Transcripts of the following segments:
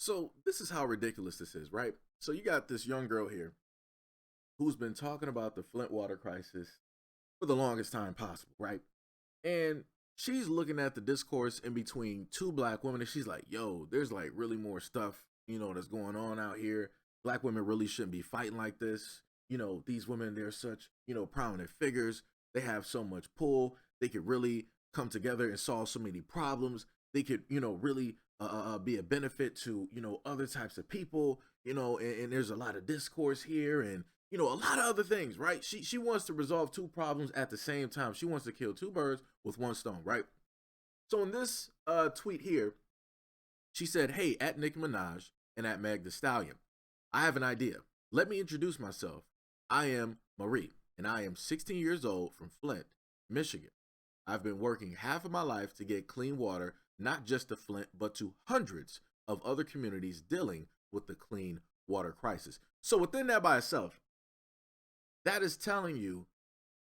So this is how ridiculous this is, right? So you got this young girl here who's been talking about the Flint water crisis for the longest time possible, right? And she's looking at the discourse in between two black women and she's like, yo, there's like really more stuff, that's going on out here. Black women really shouldn't be fighting like this. These women, they're such, prominent figures. They have so much pull. They could really come together and solve so many problems. They could, really be a benefit to, other types of people, and there's a lot of discourse here and, a lot of other things, right? She wants to resolve two problems at the same time. She wants to kill two birds with one stone, right? So in this tweet here, she said, hey, at Nicki Minaj and at Meg the Stallion, I have an idea. Let me introduce myself. I am Marie, and I am 16 years old from Flint, Michigan. I've been working half of my life to get clean water, not just to Flint, but to hundreds of other communities dealing with the clean water crisis. So within that by itself, that is telling you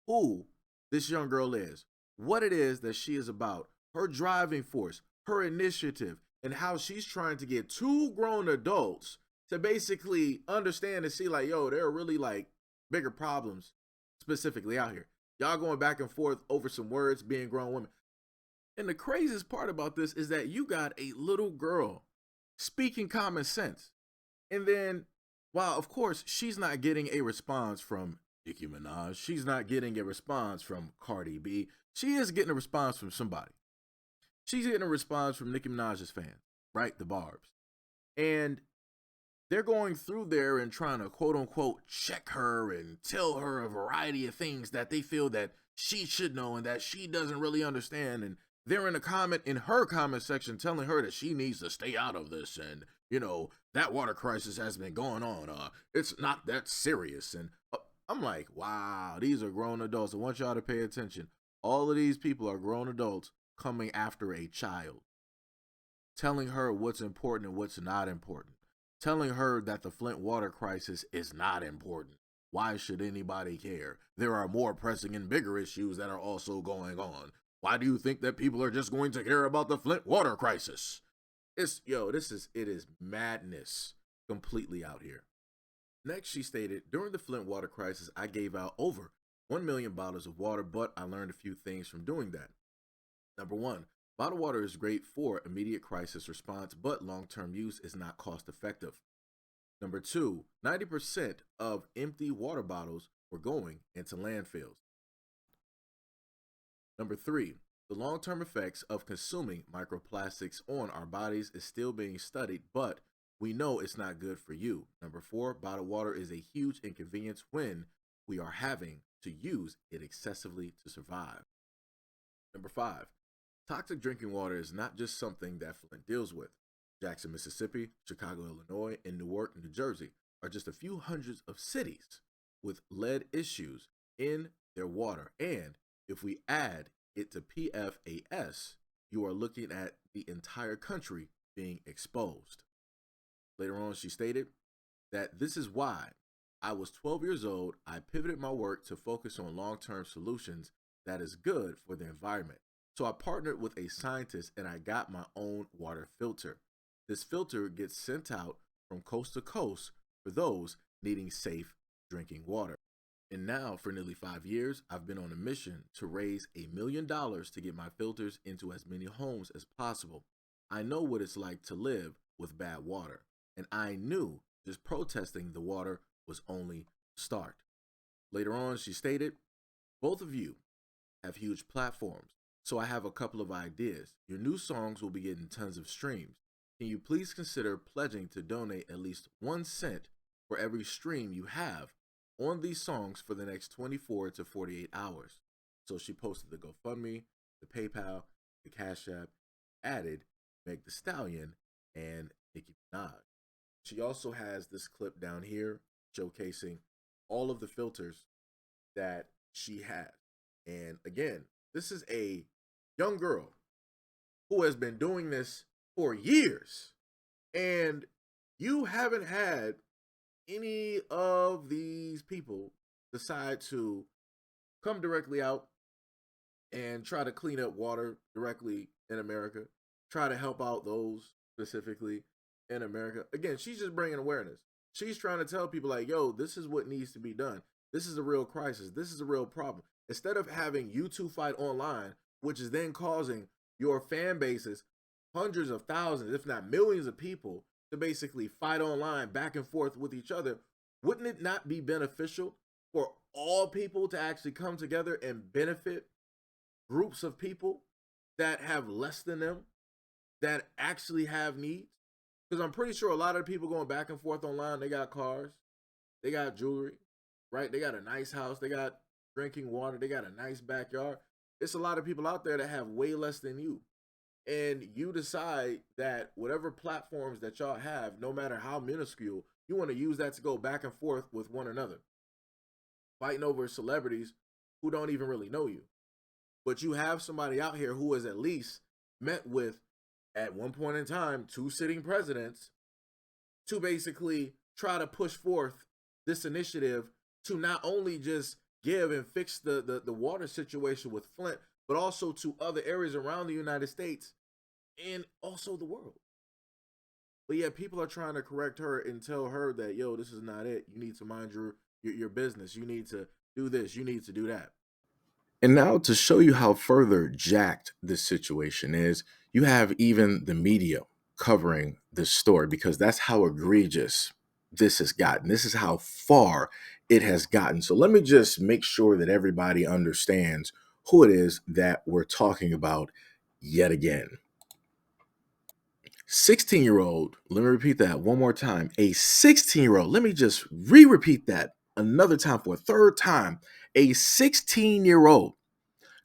who this young girl is, what it is that she is about, her driving force, her initiative, and how she's trying to get two grown adults to basically understand and see like, yo, there are really like bigger problems specifically out here. Y'all going back and forth over some words being grown women. And the craziest part about this is that you got a little girl speaking common sense. And then, while of course she's not getting a response from Nicki Minaj, she's not getting a response from Cardi B, she is getting a response from somebody. She's getting a response from Nicki Minaj's fans, right? The Barbs. And they're going through there and trying to quote unquote check her and tell her a variety of things that they feel that she should know and that she doesn't really understand. And they're in her comment section telling her that she needs to stay out of this. And, that water crisis has been going on. It's not that serious. And I'm like, wow, these are grown adults. I want y'all to pay attention. All of these people are grown adults coming after a child, telling her what's important and what's not important, telling her that the Flint water crisis is not important. Why should anybody care? There are more pressing and bigger issues that are also going on. Why do you think that people are just going to care about the Flint water crisis? It is madness completely out here. Next, she stated, during the Flint water crisis, I gave out over 1 million bottles of water, but I learned a few things from doing that. Number one, bottled water is great for immediate crisis response, but long-term use is not cost-effective. Number two, 90% of empty water bottles were going into landfills. Number three, the long-term effects of consuming microplastics on our bodies is still being studied, but we know it's not good for you. Number four, bottled water is a huge inconvenience when we are having to use it excessively to survive. Number five, toxic drinking water is not just something that Flint deals with. Jackson, Mississippi, Chicago, Illinois, and Newark, New Jersey are just a few hundreds of cities with lead issues in their water. And if we add it to PFAS, you are looking at the entire country being exposed. Later on, she stated that this is why I was 12 years old. I pivoted my work to focus on long-term solutions that is good for the environment. So I partnered with a scientist and I got my own water filter. This filter gets sent out from coast to coast for those needing safe drinking water. And now, for nearly 5 years, I've been on a mission to raise $1 million to get my filters into as many homes as possible. I know what it's like to live with bad water, and I knew just protesting the water was only the start. Later on, she stated, both of you have huge platforms, so I have a couple of ideas. Your new songs will be getting tons of streams. Can you please consider pledging to donate at least 1 cent for every stream you have on these songs for the next 24 to 48 hours? So she posted the GoFundMe, the PayPal, the Cashapp, added Meg the Stallion and Nicki Minaj. She also has this clip down here showcasing all of the filters that she has. And again, this is a young girl who has been doing this for years. And you haven't had any of these people decide to come directly out and try to clean up water directly in America, try to help out those specifically in America. Again, she's just bringing awareness. She's trying to tell people like, yo, this is what needs to be done. This is a real crisis. This is a real problem. Instead of having you two fight online, which is then causing your fan bases, hundreds of thousands, if not millions of people, to basically fight online back and forth with each other, wouldn't it not be beneficial for all people to actually come together and benefit groups of people that have less than them, that actually have needs? Because I'm pretty sure a lot of the people going back and forth online, they got cars, they got jewelry, right? They got a nice house, they got drinking water, they got a nice backyard. It's a lot of people out there that have way less than you. And you decide that whatever platforms that y'all have, no matter how minuscule, you want to use that to go back and forth with one another, fighting over celebrities who don't even really know you. But you have somebody out here who has at least met with, at one point in time, 2 sitting presidents to basically try to push forth this initiative to not only just give and fix the water situation with Flint, but also to other areas around the United States and also the world. But yeah, people are trying to correct her and tell her that, yo, this is not it. You need to mind your business. You need to do this. You need to do that. And now to show you how further jacked this situation is, you have even the media covering this story because that's how egregious this has gotten. This is how far it has gotten. So let me just make sure that everybody understands who it is that we're talking about yet again. 16-year-old, let me repeat that one more time. A 16-year-old, let me just repeat that another time for a third time. A 16-year-old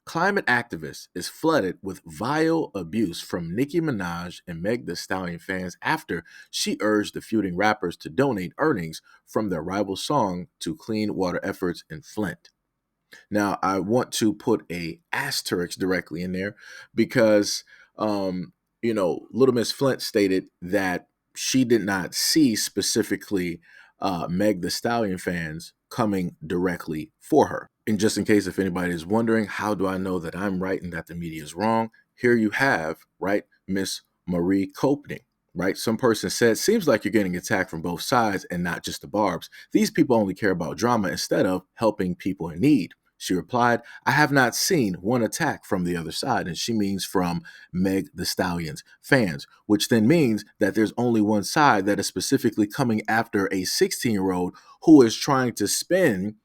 climate activist is flooded with vile abuse from Nicki Minaj and Meg Thee Stallion fans after she urged the feuding rappers to donate earnings from their rival song to clean water efforts in Flint. Now, I want to put a asterisk directly in there because, Little Miss Flint stated that she did not see specifically Meg Thee Stallion fans coming directly for her. And just in case if anybody is wondering, how do I know that I'm right and that the media is wrong? Here you have, right, Miss Marie Copeny, right? Some person said, seems like you're getting attacked from both sides and not just the barbs. These people only care about drama instead of helping people in need. She replied, I have not seen one attack from the other side. And she means from Meg Thee Stallion's fans, which then means that there's only one side that is specifically coming after a 16-year-old who is trying to spin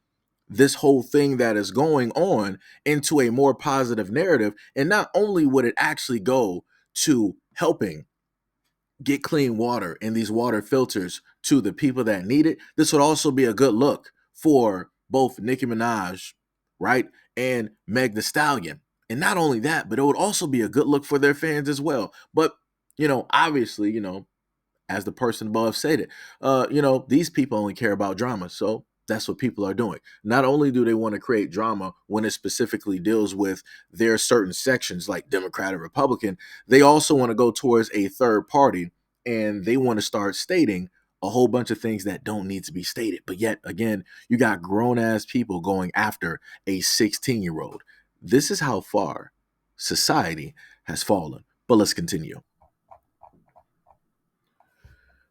this whole thing that is going on into a more positive narrative. And not only would it actually go to helping get clean water and these water filters to the people that need it, this would also be a good look for both Nicki Minaj, right, and Meg Thee Stallion. And not only that, but it would also be a good look for their fans as well. But, obviously, as the person above stated, these people only care about drama. So that's what people are doing. Not only do they want to create drama when it specifically deals with their certain sections like Democrat and Republican, they also want to go towards a third party and they want to start stating a whole bunch of things that don't need to be stated. But yet again, you got grown ass people going after a 16-year-old. This is how far society has fallen. But let's continue.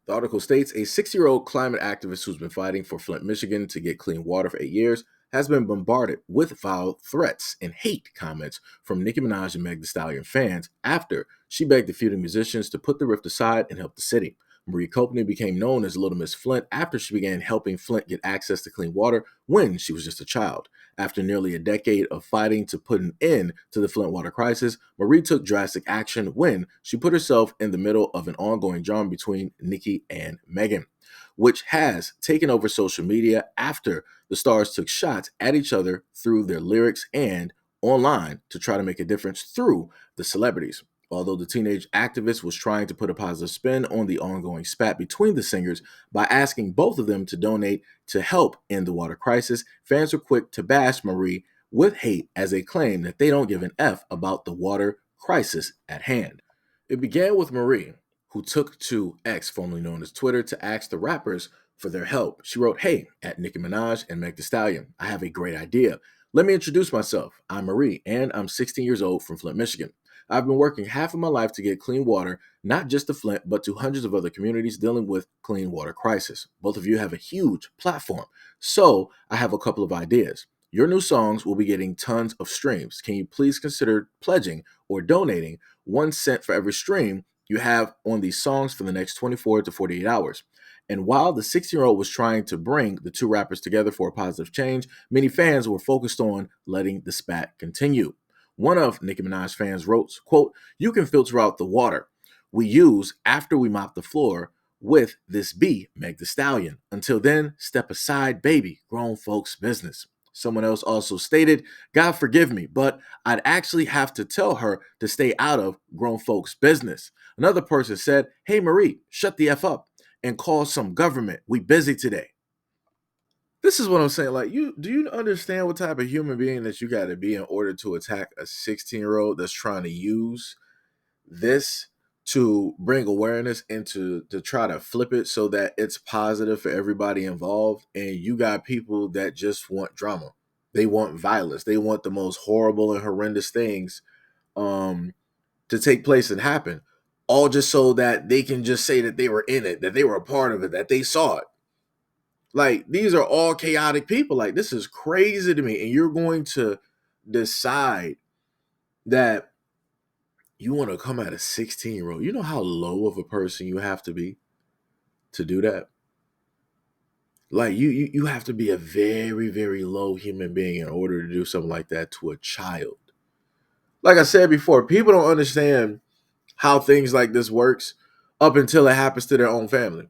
The article states a 6-year-old climate activist who's been fighting for Flint, Michigan to get clean water for 8 years has been bombarded with vile threats and hate comments from Nicki Minaj and Meg Thee Stallion fans after she begged the feuding musicians to put the rift aside and help the city. Marie Copeny became known as Little Miss Flint after she began helping Flint get access to clean water when she was just a child. After nearly a decade of fighting to put an end to the Flint water crisis, Marie took drastic action when she put herself in the middle of an ongoing drama between Nicki and Megan, which has taken over social media after the stars took shots at each other through their lyrics and online to try to make a difference through the celebrities. Although the teenage activist was trying to put a positive spin on the ongoing spat between the singers by asking both of them to donate to help end the water crisis, fans were quick to bash Marie with hate as they claim that they don't give an F about the water crisis at hand. It began with Marie, who took to X, formerly known as Twitter, to ask the rappers for their help. She wrote, Hey, at Nicki Minaj and Meg Thee Stallion, I have a great idea. Let me introduce myself. I'm Marie, and I'm 16 years old from Flint, Michigan. I've been working half of my life to get clean water, not just to Flint, but to hundreds of other communities dealing with clean water crisis. Both of you have a huge platform. So I have a couple of ideas. Your new songs will be getting tons of streams. Can you please consider pledging or donating 1 cent for every stream you have on these songs for the next 24 to 48 hours? And while the 16-year-old was trying to bring the two rappers together for a positive change, many fans were focused on letting the spat continue. One of Nicki Minaj's fans wrote, quote, "You can filter out the water we use after we mop the floor with this B, Meg the Stallion. Until then, step aside, baby, grown folks' business." Someone else also stated, "God forgive me, but I'd actually have to tell her to stay out of grown folks' business." Another person said, "Hey Marie, shut the F up and call some government. We busy today." This is what I'm saying. Like, do you understand what type of human being that you got to be in order to attack a 16-year-old that's trying to use this to bring awareness and to try to flip it so that it's positive for everybody involved? And you got people that just want drama. They want violence. They want the most horrible and horrendous things to take place and happen, all just so that they can just say that they were in it, that they were a part of it, that they saw it. Like, these are all chaotic people. Like, this is crazy to me. And you're going to decide that you want to come at a 16-year-old. You know how low of a person you have to be to do that? Like, you have to be a very, very low human being in order to do something like that to a child. Like I said before, people don't understand how things like this works up until it happens to their own family.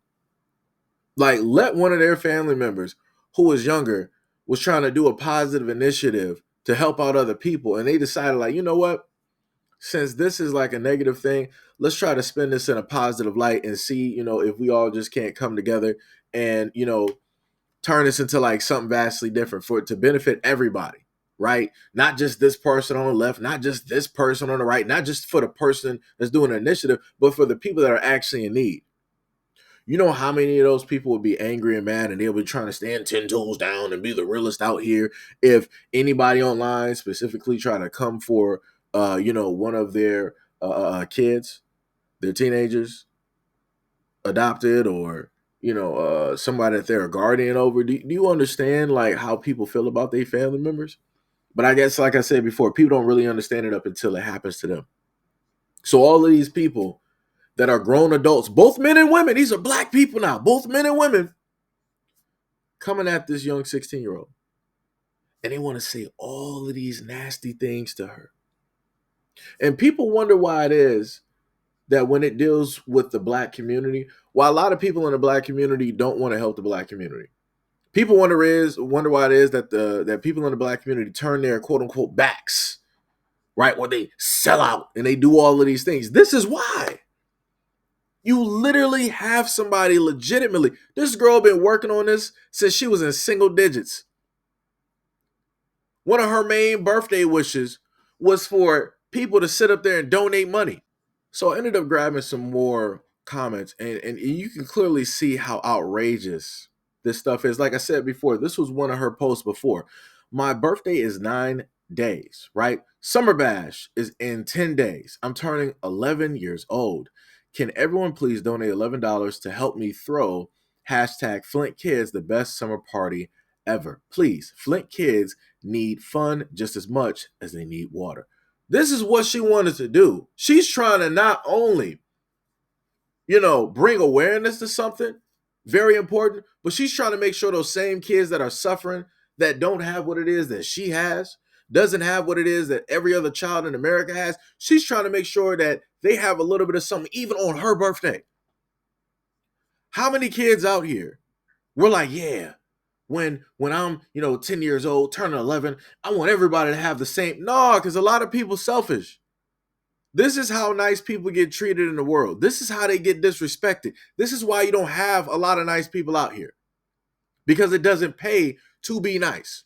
Like, let one of their family members who was younger was trying to do a positive initiative to help out other people, and they decided, like, you know what? Since this is like a negative thing, let's try to spin this in a positive light and see, if we all just can't come together and, turn this into like something vastly different for it to benefit everybody, right? Not just this person on the left, not just this person on the right, not just for the person that's doing an initiative, but for the people that are actually in need. You know how many of those people would be angry and mad, and they'll be trying to stand 10 toes down and be the realest out here if anybody online specifically try to come for, one of their kids, their teenagers, adopted, or somebody that they're a guardian over. Do you understand like how people feel about their family members? But I guess, like I said before, people don't really understand it up until it happens to them. So all of these people that are grown adults, both men and women, these are black people now, both men and women, coming at this young 16-year-old. And they want to say all of these nasty things to her. And people wonder why it is that when it deals with the black community, why a lot of people in the black community don't want to help the black community. People wonder why it is that people in the black community turn their quote unquote backs, right? Or they sell out and they do all of these things. This is why. You literally have somebody legitimately. This girl been working on this since she was in single digits. One of her main birthday wishes was for people to sit up there and donate money. So I ended up grabbing some more comments, and you can clearly see how outrageous this stuff is. Like I said before, this was one of her posts before. My birthday is 9 days, right? Summer Bash is in 10 days. I'm turning 11 years old. Can everyone please donate $11 to help me throw hashtag Flint Kids the best summer party ever? Please, Flint kids need fun just as much as they need water. This is what she wanted to do. She's trying to not only, bring awareness to something very important, but she's trying to make sure those same kids that are suffering, that don't have what it is that she has, doesn't have what it is that every other child in America has, she's trying to make sure that they have a little bit of something even on her birthday. How many kids out here were like, yeah, when I'm, 10 years old, turning 11, I want everybody to have the same. No, because a lot of people selfish. This is how nice people get treated in the world. This is how they get disrespected. This is why you don't have a lot of nice people out here, because it doesn't pay to be nice.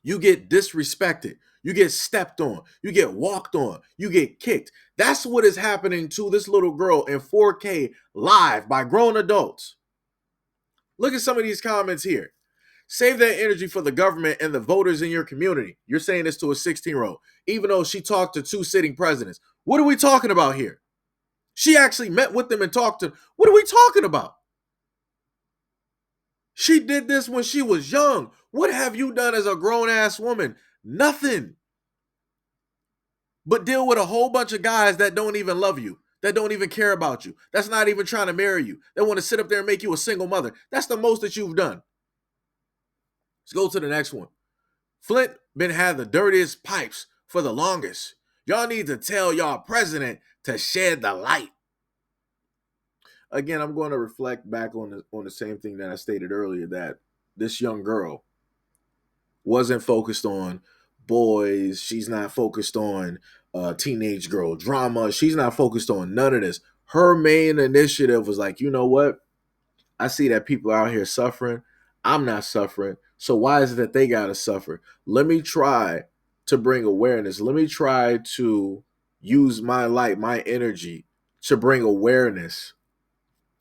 You get disrespected. You get stepped on. You get walked on. You get kicked. That's what is happening to this little girl in 4K live by grown adults. Look at some of these comments here. Save that energy for the government and the voters in your community. You're saying this to a 16-year-old, even though she talked to 2 sitting presidents. What are we talking about here? She actually met with them and talked to them. What are we talking about? She did this when she was young. What have you done as a grown-ass woman? Nothing. But deal with a whole bunch of guys that don't even love you, that don't even care about you, that's not even trying to marry you, that want to sit up there and make you a single mother. That's the most that you've done. Let's go to the next one. Flint been had the dirtiest pipes for the longest. Y'all need to tell y'all president to shed the light. Again, I'm going to reflect back on the same thing that I stated earlier, that this young girl wasn't focused on boys. She's not focused on teenage girl drama. She's not focused on none of this. Her main initiative was like, you know what? I see that people out here suffering. I'm not suffering. So why is it that they got to suffer? Let me try to bring awareness. Let me try to use my light, my energy to bring awareness.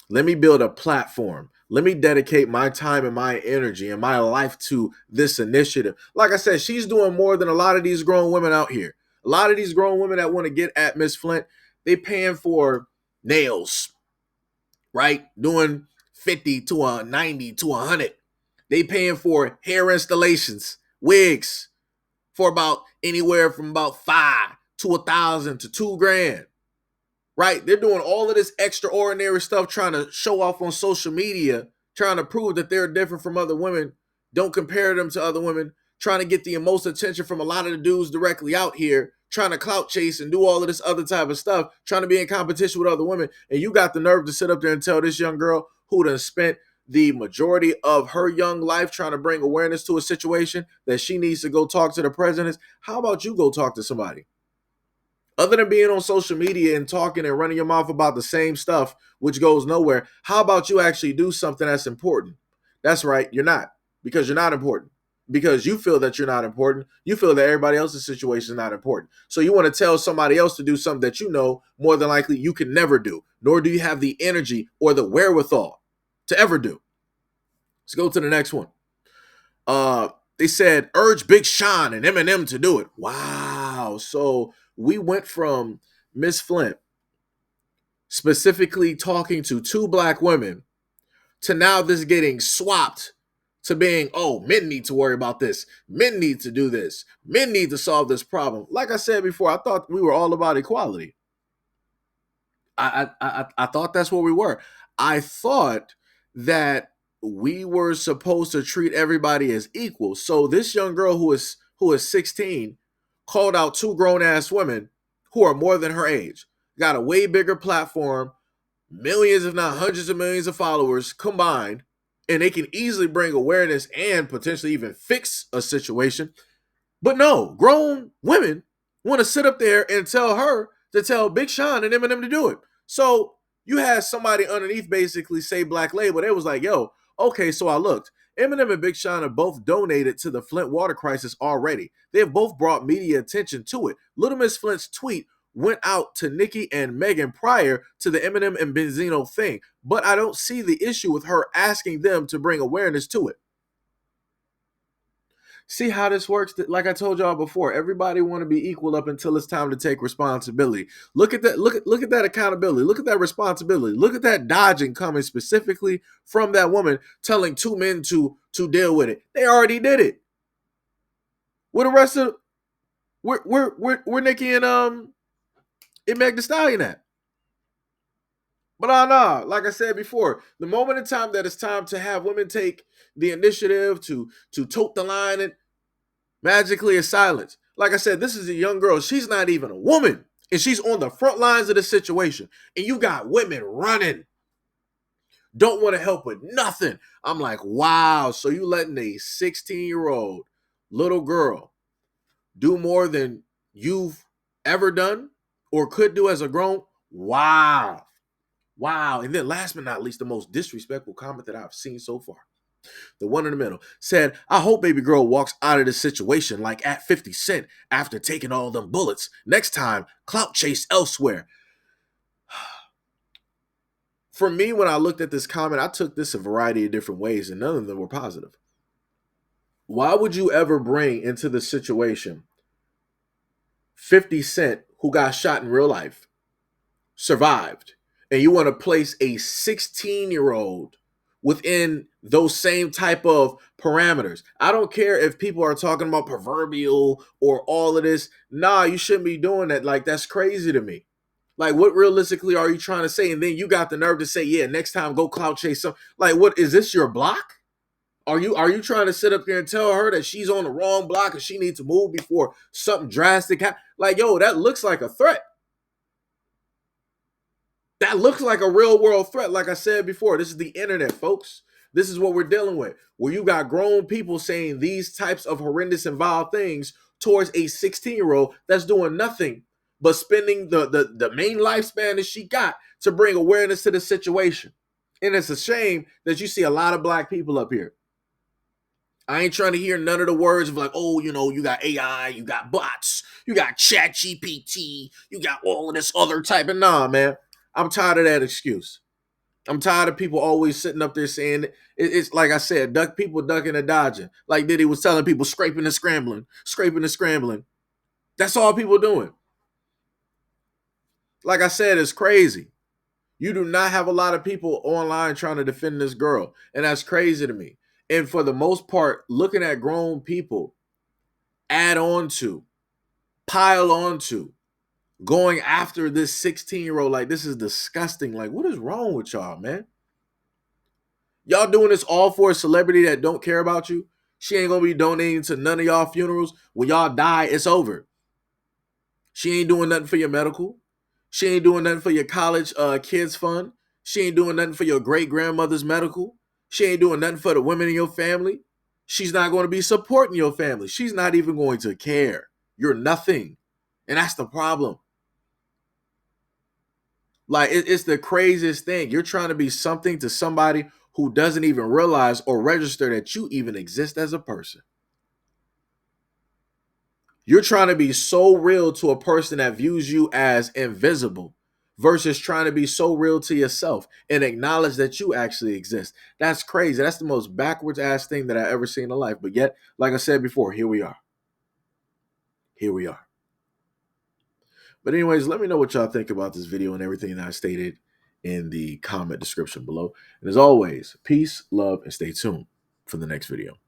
Let me build a platform. Let me dedicate my time and my energy and my life to this initiative. Like I said, she's doing more than a lot of these grown women out here. A lot of these grown women that want to get at Miss Flint, they paying for nails, right? Doing 50 to a 90 to 100. They paying for hair installations, wigs, for about anywhere from about 5 to 1,000 to $2,000. Right? They're doing all of this extraordinary stuff, trying to show off on social media, trying to prove that they're different from other women. Don't compare them to other women, trying to get the most attention from a lot of the dudes directly out here, trying to clout chase and do all of this other type of stuff, trying to be in competition with other women. And you got the nerve to sit up there and tell this young girl who done spent the majority of her young life trying to bring awareness to a situation that she needs to go talk to the presidents. How about you go talk to somebody? Other than being on social media and talking and running your mouth about the same stuff, which goes nowhere, how about you actually do something that's important? That's right, you're not, because you're not important. Because you feel that you're not important. You feel that everybody else's situation is not important. So you want to tell somebody else to do something that you know more than likely you can never do, nor do you have the energy or the wherewithal to ever do. Let's go to the next one. They said urge Big Sean and Eminem to do it. Wow. So we went from Miss Flint specifically talking to 2 black women to now this getting swapped to being, oh, men need to worry about this. Men need to do this. Men need to solve this problem. Like I said before, I thought we were all about equality. I thought that's what we were. I thought that we were supposed to treat everybody as equal. So this young girl who is 16 called out 2 grown ass women who are more than her age, got a way bigger platform, millions if not hundreds of millions of followers combined, and they can easily bring awareness and potentially even fix a situation. But no, grown women want to sit up there and tell her to tell Big Sean and Eminem to do it. So you had somebody underneath basically say Black Label. They was like, yo, okay, so I looked. Eminem and Big Sean have both donated to the Flint water crisis already. They have both brought media attention to it. Little Miss Flint's tweet went out to Nicki and Megan prior to the Eminem and Benzino thing. But I don't see the issue with her asking them to bring awareness to it. See how this works? Like I told y'all before, everybody want to be equal up until it's time to take responsibility. Look at that. Look at that accountability. Look at that responsibility. Look at that dodging coming specifically from that woman telling 2 men to deal with it. They already did it. Where the rest of we're Nicki and Meg Thee Stallion at? But nah, like I said before, the moment in time that it's time to have women take the initiative to tote the line, and magically is silence. Like I said, this is a young girl. She's not even a woman. And she's on the front lines of the situation. And you got women running. Don't want to help with nothing. I'm like, wow. So you letting a 16-year-old little girl do more than you've ever done or could do as a grown? Wow. Wow. And then last but not least, the most disrespectful comment that I've seen so far. The one in the middle said, I hope baby girl walks out of this situation like at 50 Cent after taking all them bullets. Next time, clout chase elsewhere. For me, when I looked at this comment, I took this a variety of different ways and none of them were positive. Why would you ever bring into the situation 50 Cent, who got shot in real life, survived, and you want to place a 16-year-old within those same type of parameters? I don't care if people are talking about proverbial or all of this. Nah, you shouldn't be doing that. Like, that's crazy to me. Like, what realistically are you trying to say? And then you got the nerve to say, yeah, next time go clout chase some. Like, what is this, your block? Are you trying to sit up here and tell her that she's on the wrong block and she needs to move before something drastic happens? Like, yo, that looks like a threat. That looks like a real world threat. Like I said before, this is the internet, folks. This is what we're dealing with. Where you got grown people saying these types of horrendous and vile things towards a 16-year-old that's doing nothing but spending the main lifespan that she got to bring awareness to the situation. And it's a shame that you see a lot of black people up here. I ain't trying to hear none of the words of like, oh, you got AI, you got bots, you got Chat GPT, you got all of this other type of nah, man. I'm tired of that excuse. I'm tired of people always sitting up there saying it's like I said, people ducking and dodging. Like Diddy was telling people, scraping and scrambling, scraping and scrambling. That's all people doing. Like I said, it's crazy. You do not have a lot of people online trying to defend this girl, and that's crazy to me. And for the most part, looking at grown people add on to, pile on to, going after this 16-year-old, like, this is disgusting. Like, what is wrong with y'all, man? Y'all doing this all for a celebrity that don't care about you? She ain't gonna be donating to none of y'all funerals. When y'all die, it's over. She ain't doing nothing for your medical. She ain't doing nothing for your college kids fund. She ain't doing nothing for your great-grandmother's medical. She ain't doing nothing for the women in your family. She's not going to be supporting your family. She's not even going to care. You're nothing. And that's the problem. Like, it's the craziest thing. You're trying to be something to somebody who doesn't even realize or register that you even exist as a person. You're trying to be so real to a person that views you as invisible versus trying to be so real to yourself and acknowledge that you actually exist. That's crazy. That's the most backwards ass thing that I ever seen in life. But yet, like I said before, here we are. Here we are. But anyways, let me know what y'all think about this video and everything that I stated in the comment description below. And as always, peace, love, and stay tuned for the next video.